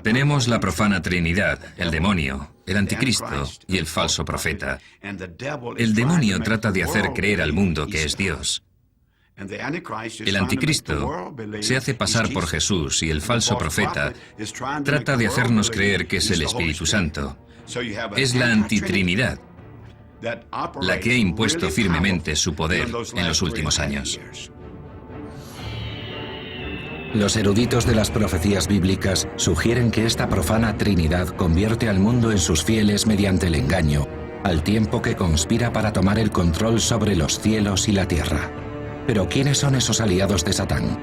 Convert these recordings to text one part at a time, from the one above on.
Tenemos la profana Trinidad, el demonio, el anticristo y el falso profeta. El demonio trata de hacer creer al mundo que es Dios. El anticristo se hace pasar por Jesús y el falso profeta trata de hacernos creer que es el Espíritu Santo. Es la antitrinidad la que ha impuesto firmemente su poder en los últimos años. Los eruditos de las profecías bíblicas sugieren que esta profana Trinidad convierte al mundo en sus fieles mediante el engaño, al tiempo que conspira para tomar el control sobre los cielos y la tierra. Pero ¿quiénes son esos aliados de Satán?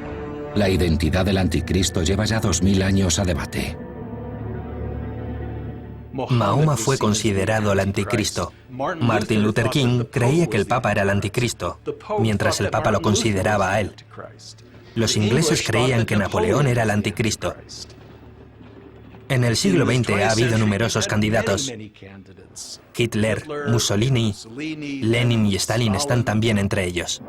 La identidad del anticristo lleva ya 2000 años a debate. Mahoma fue considerado el anticristo. Martin Luther King creía que el Papa era el anticristo, mientras el Papa lo consideraba a él. Los ingleses creían que Napoleón era el anticristo. En el siglo XX ha habido numerosos candidatos. Hitler, Mussolini, Lenin y Stalin están también entre ellos.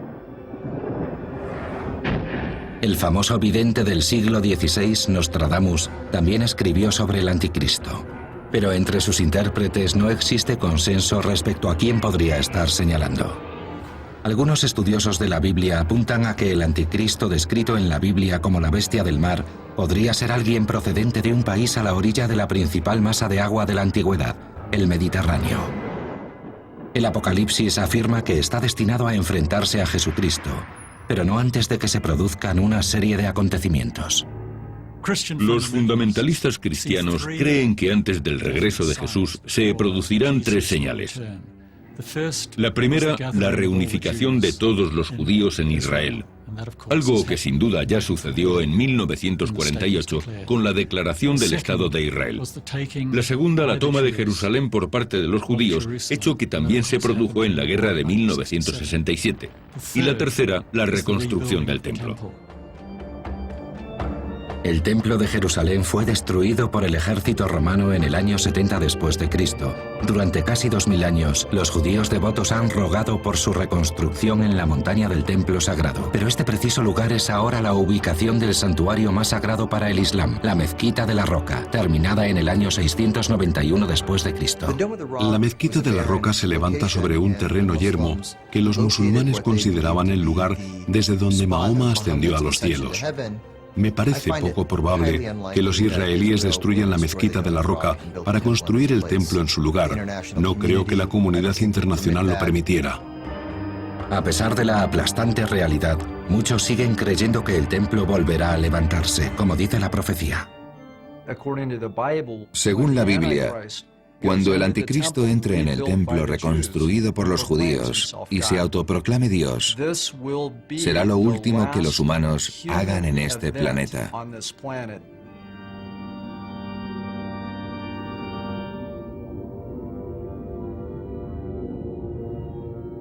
El famoso vidente del siglo XVI, Nostradamus, también escribió sobre el anticristo. Pero entre sus intérpretes no existe consenso respecto a quién podría estar señalando. Algunos estudiosos de la Biblia apuntan a que el anticristo descrito en la Biblia como la bestia del mar podría ser alguien procedente de un país a la orilla de la principal masa de agua de la antigüedad, el Mediterráneo. El Apocalipsis afirma que está destinado a enfrentarse a Jesucristo, pero no antes de que se produzcan una serie de acontecimientos. Los fundamentalistas cristianos creen que antes del regreso de Jesús se producirán 3 señales. La primera, la reunificación de todos los judíos en Israel, algo que sin duda ya sucedió en 1948 con la declaración del Estado de Israel. La segunda, la toma de Jerusalén por parte de los judíos, hecho que también se produjo en la guerra de 1967. Y la tercera, la reconstrucción del templo. El templo de Jerusalén fue destruido por el ejército romano en el año 70 después de Cristo. Durante casi 2000 años, los judíos devotos han rogado por su reconstrucción en la montaña del templo sagrado. Pero este preciso lugar es ahora la ubicación del santuario más sagrado para el Islam, la Mezquita de la Roca, terminada en el año 691 después de Cristo. La Mezquita de la Roca se levanta sobre un terreno yermo que los musulmanes consideraban el lugar desde donde Mahoma ascendió a los cielos. Me parece poco probable que los israelíes destruyan la Mezquita de la Roca para construir el templo en su lugar. No creo que la comunidad internacional lo permitiera. A pesar de la aplastante realidad, muchos siguen creyendo que el templo volverá a levantarse, como dice la profecía. Según la Biblia, cuando el anticristo entre en el templo reconstruido por los judíos y se autoproclame Dios, será lo último que los humanos hagan en este planeta.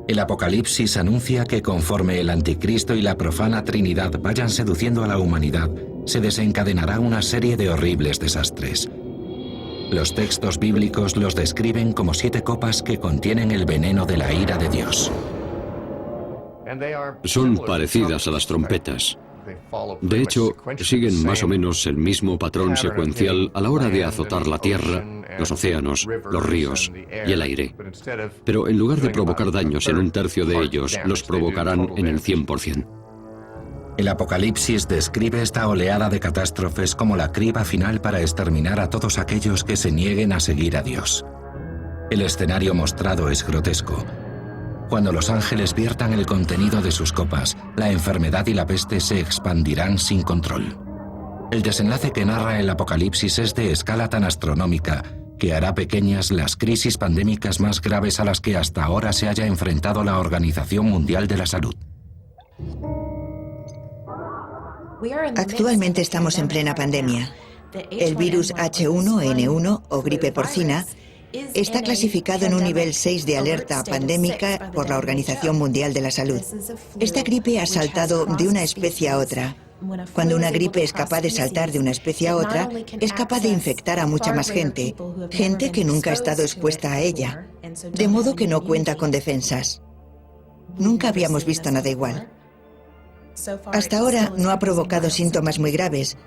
El Apocalipsis anuncia que conforme el anticristo y la profana Trinidad vayan seduciendo a la humanidad, se desencadenará una serie de horribles desastres. Los textos bíblicos los describen como 7 copas que contienen el veneno de la ira de Dios. Son parecidas a las trompetas. De hecho, siguen más o menos el mismo patrón secuencial a la hora de azotar la tierra, los océanos, los ríos y el aire. Pero en lugar de provocar daños en 1/3 de ellos, los provocarán en el 100%. El Apocalipsis describe esta oleada de catástrofes como la criba final para exterminar a todos aquellos que se nieguen a seguir a Dios. El escenario mostrado es grotesco. Cuando los ángeles viertan el contenido de sus copas, la enfermedad y la peste se expandirán sin control. El desenlace que narra el Apocalipsis es de escala tan astronómica que hará pequeñas las crisis pandémicas más graves a las que hasta ahora se haya enfrentado la Organización Mundial de la Salud. Actualmente estamos en plena pandemia. El virus H1N1 o gripe porcina está clasificado en un nivel 6 de alerta pandémica por la Organización Mundial de la Salud. Esta gripe ha saltado de una especie a otra. Cuando una gripe es capaz de saltar de una especie a otra, es capaz de infectar a mucha más gente, gente que nunca ha estado expuesta a ella, de modo que no cuenta con defensas. Nunca habíamos visto nada igual. Hasta ahora no ha provocado síntomas muy graves,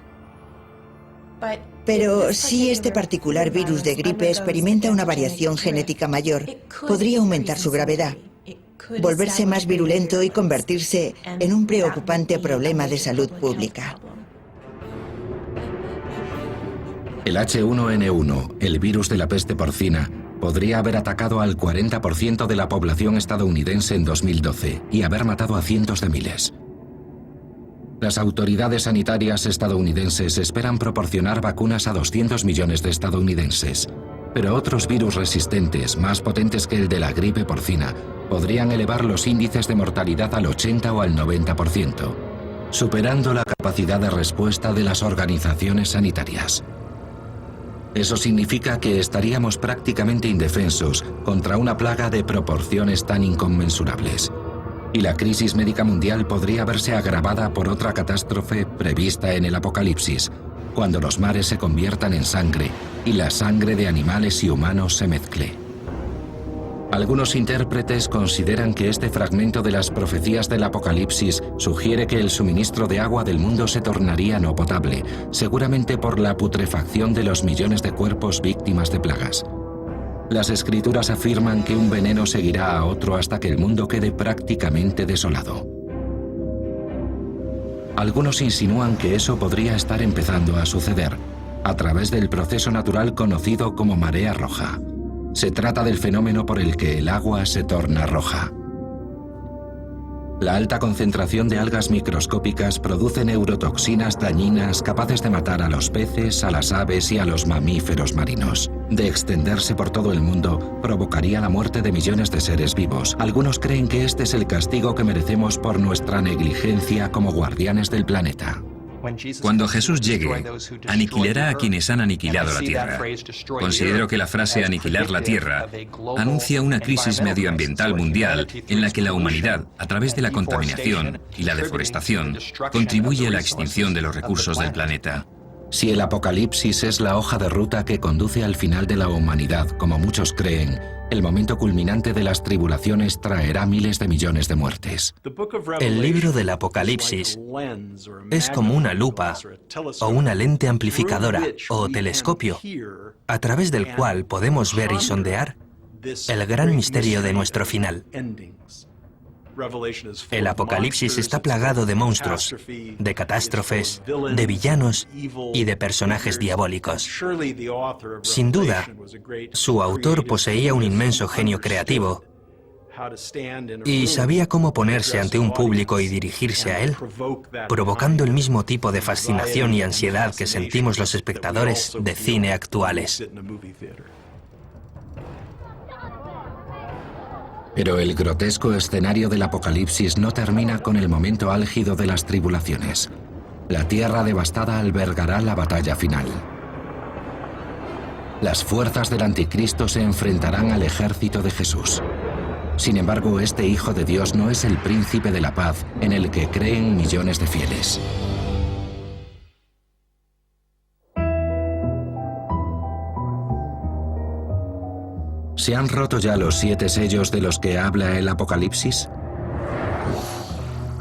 Pero si este particular virus de gripe experimenta una variación genética mayor, podría aumentar su gravedad, volverse más virulento y convertirse en un preocupante problema de salud pública. El H1N1, el virus de la peste porcina, podría haber atacado al 40% de la población estadounidense en 2012 y haber matado a cientos de miles. Las autoridades sanitarias estadounidenses esperan proporcionar vacunas a 200 millones de estadounidenses, pero otros virus resistentes, más potentes que el de la gripe porcina, podrían elevar los índices de mortalidad al 80 o al 90%, superando la capacidad de respuesta de las organizaciones sanitarias. Eso significa que estaríamos prácticamente indefensos contra una plaga de proporciones tan inconmensurables. Y la crisis médica mundial podría verse agravada por otra catástrofe prevista en el Apocalipsis, cuando los mares se conviertan en sangre y la sangre de animales y humanos se mezcle. Algunos intérpretes consideran que este fragmento de las profecías del Apocalipsis sugiere que el suministro de agua del mundo se tornaría no potable, seguramente por la putrefacción de los millones de cuerpos víctimas de plagas. Las escrituras afirman que un veneno seguirá a otro hasta que el mundo quede prácticamente desolado. Algunos insinúan que eso podría estar empezando a suceder a través del proceso natural conocido como marea roja. Se trata del fenómeno por el que el agua se torna roja. La alta concentración de algas microscópicas produce neurotoxinas dañinas capaces de matar a los peces, a las aves y a los mamíferos marinos. De extenderse por todo el mundo, provocaría la muerte de millones de seres vivos. Algunos creen que este es el castigo que merecemos por nuestra negligencia como guardianes del planeta. Cuando Jesús llegue, aniquilará a quienes han aniquilado la tierra. Considero que la frase aniquilar la tierra anuncia una crisis medioambiental mundial en la que la humanidad, a través de la contaminación y la deforestación, contribuye a la extinción de los recursos del planeta. Si el Apocalipsis es la hoja de ruta que conduce al final de la humanidad, como muchos creen, el momento culminante de las tribulaciones traerá miles de millones de muertes. El libro del Apocalipsis es como una lupa o una lente amplificadora o telescopio, a través del cual podemos ver y sondear el gran misterio de nuestro final. El Apocalipsis está plagado de monstruos, de catástrofes, de villanos y de personajes diabólicos. Sin duda, su autor poseía un inmenso genio creativo y sabía cómo ponerse ante un público y dirigirse a él, provocando el mismo tipo de fascinación y ansiedad que sentimos los espectadores de cine actuales. Pero el grotesco escenario del Apocalipsis no termina con el momento álgido de las tribulaciones. La tierra devastada albergará la batalla final. Las fuerzas del anticristo se enfrentarán al ejército de Jesús. Sin embargo, este Hijo de Dios no es el príncipe de la paz en el que creen millones de fieles. ¿Se han roto ya los 7 sellos de los que habla el Apocalipsis?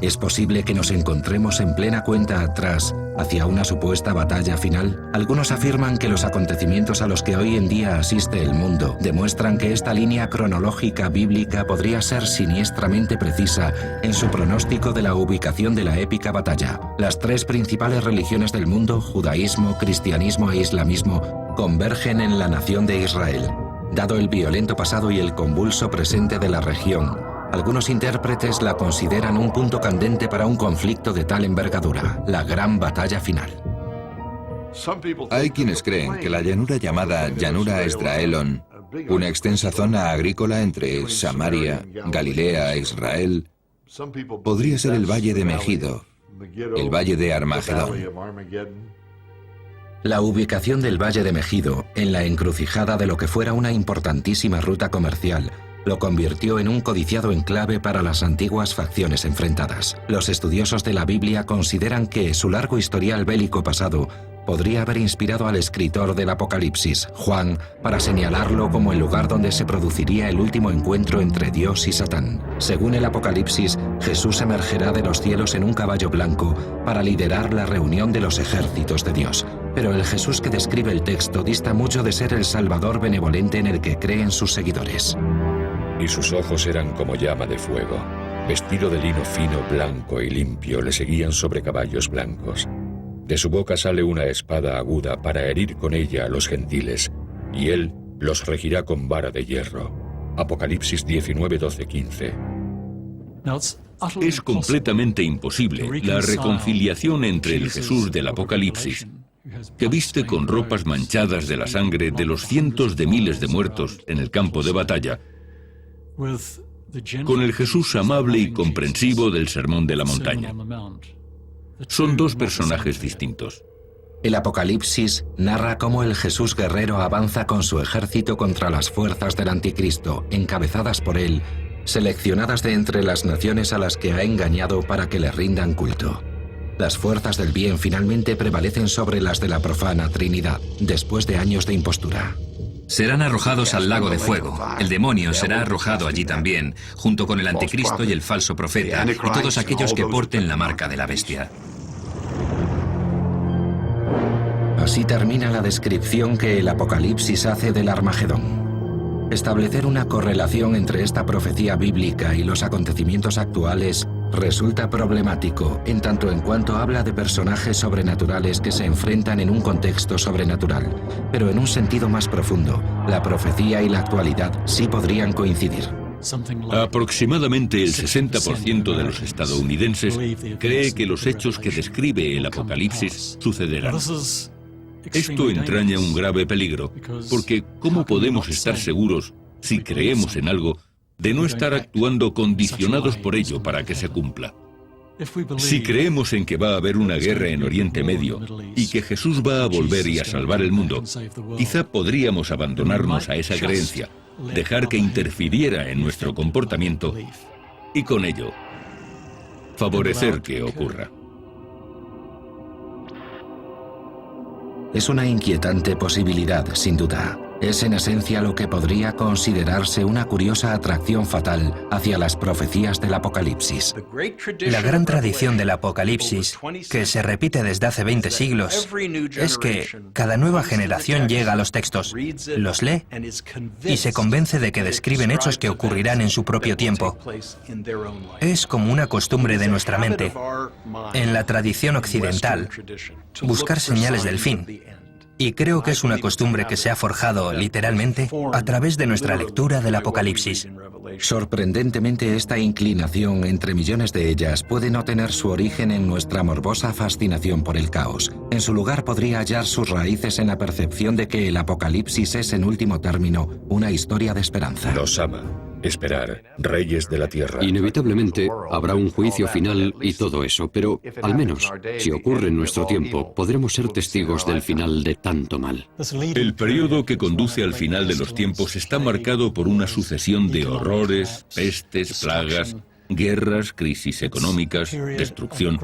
¿Es posible que nos encontremos en plena cuenta atrás hacia una supuesta batalla final? Algunos afirman que los acontecimientos a los que hoy en día asiste el mundo demuestran que esta línea cronológica bíblica podría ser siniestramente precisa en su pronóstico de la ubicación de la épica batalla. Las 3 principales religiones del mundo, judaísmo, cristianismo e islamismo, convergen en la nación de Israel. Dado el violento pasado y el convulso presente de la región, algunos intérpretes la consideran un punto candente para un conflicto de tal envergadura, la gran batalla final. Hay quienes creen que la llanura llamada Llanura Esdraelon, una extensa zona agrícola entre Samaria, Galilea e Israel, podría ser el valle de Megido, el valle de Armagedón. La ubicación del Valle de Megido, en la encrucijada de lo que fuera una importantísima ruta comercial, lo convirtió en un codiciado enclave para las antiguas facciones enfrentadas. Los estudiosos de la Biblia consideran que su largo historial bélico pasado podría haber inspirado al escritor del Apocalipsis, Juan, para señalarlo como el lugar donde se produciría el último encuentro entre Dios y Satán. Según el Apocalipsis, Jesús emergerá de los cielos en un caballo blanco para liderar la reunión de los ejércitos de Dios. Pero el Jesús que describe el texto dista mucho de ser el Salvador benevolente en el que creen sus seguidores. Y sus ojos eran como llama de fuego. Vestido de lino fino, blanco y limpio, le seguían sobre caballos blancos. De su boca sale una espada aguda para herir con ella a los gentiles, y él los regirá con vara de hierro. Apocalipsis 19, 12, 15. Es completamente imposible la reconciliación entre el Jesús del Apocalipsis, que viste con ropas manchadas de la sangre de los cientos de miles de muertos en el campo de batalla, con el Jesús amable y comprensivo del Sermón de la Montaña. Son dos personajes distintos. El Apocalipsis narra cómo el Jesús guerrero avanza con su ejército contra las fuerzas del Anticristo, encabezadas por él, seleccionadas de entre las naciones a las que ha engañado para que le rindan culto. Las fuerzas del bien finalmente prevalecen sobre las de la profana Trinidad, después de años de impostura. Serán arrojados al lago de fuego. El demonio será arrojado allí también, junto con el anticristo y el falso profeta, y todos aquellos que porten la marca de la bestia. Así termina la descripción que el Apocalipsis hace del Armagedón. Establecer una correlación entre esta profecía bíblica y los acontecimientos actuales resulta problemático en tanto en cuanto habla de personajes sobrenaturales que se enfrentan en un contexto sobrenatural, pero en un sentido más profundo, la profecía y la actualidad sí podrían coincidir. Aproximadamente el 60% de los estadounidenses cree que los hechos que describe el Apocalipsis sucederán. Esto entraña un grave peligro, porque ¿cómo podemos estar seguros, si creemos en algo, de no estar actuando condicionados por ello para que se cumpla? Si creemos en que va a haber una guerra en Oriente Medio y que Jesús va a volver y a salvar el mundo, quizá podríamos abandonarnos a esa creencia, dejar que interfiriera en nuestro comportamiento y con ello favorecer que ocurra. Es una inquietante posibilidad, sin duda. Es en esencia lo que podría considerarse una curiosa atracción fatal hacia las profecías del Apocalipsis. La gran tradición del Apocalipsis, que se repite desde hace 20 siglos, es que cada nueva generación llega a los textos, los lee y se convence de que describen hechos que ocurrirán en su propio tiempo. Es como una costumbre de nuestra mente, en la tradición occidental, buscar señales del fin. Y creo que es una costumbre que se ha forjado, literalmente, a través de nuestra lectura del Apocalipsis. Sorprendentemente, esta inclinación, entre millones de ellas, puede no tener su origen en nuestra morbosa fascinación por el caos. En su lugar podría hallar sus raíces en la percepción de que el Apocalipsis es, en último término, una historia de esperanza. Los ama. Esperar, reyes de la tierra. Inevitablemente habrá un juicio final y todo eso, pero al menos, si ocurre en nuestro tiempo, podremos ser testigos del final de tanto mal. El periodo que conduce al final de los tiempos está marcado por una sucesión de horrores, pestes, plagas, guerras, crisis económicas, destrucción.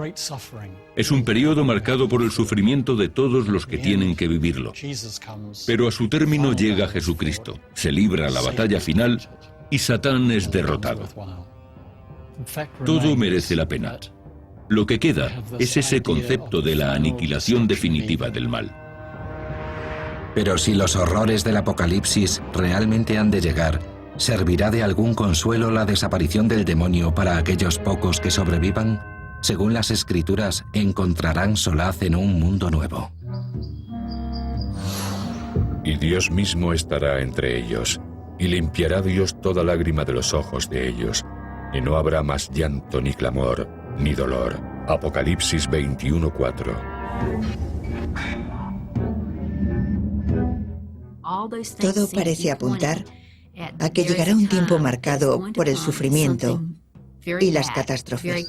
Es un periodo marcado por el sufrimiento de todos los que tienen que vivirlo. Pero a su término llega Jesucristo, se libra la batalla final y Satán es derrotado. Todo merece la pena. Lo que queda es ese concepto de la aniquilación definitiva del mal. Pero si los horrores del Apocalipsis realmente han de llegar, ¿servirá de algún consuelo la desaparición del demonio para aquellos pocos que sobrevivan? Según las Escrituras, encontrarán solaz en un mundo nuevo. Y Dios mismo estará entre ellos, y limpiará Dios toda lágrima de los ojos de ellos, y no habrá más llanto, ni clamor, ni dolor. Apocalipsis 21:4. Todo parece apuntar a que llegará un tiempo marcado por el sufrimiento y las catástrofes.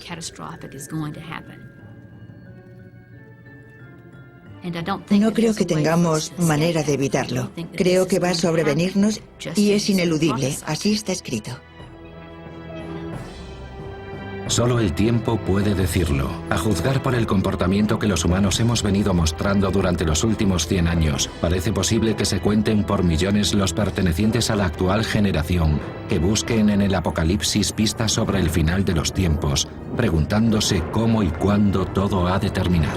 No creo que tengamos manera de evitarlo. Creo que va a sobrevenirnos y es ineludible. Así está escrito. Solo el tiempo puede decirlo. A juzgar por el comportamiento que los humanos hemos venido mostrando durante los últimos 100 años, parece posible que se cuenten por millones los pertenecientes a la actual generación que busquen en el Apocalipsis pistas sobre el final de los tiempos, preguntándose cómo y cuándo todo ha de terminar.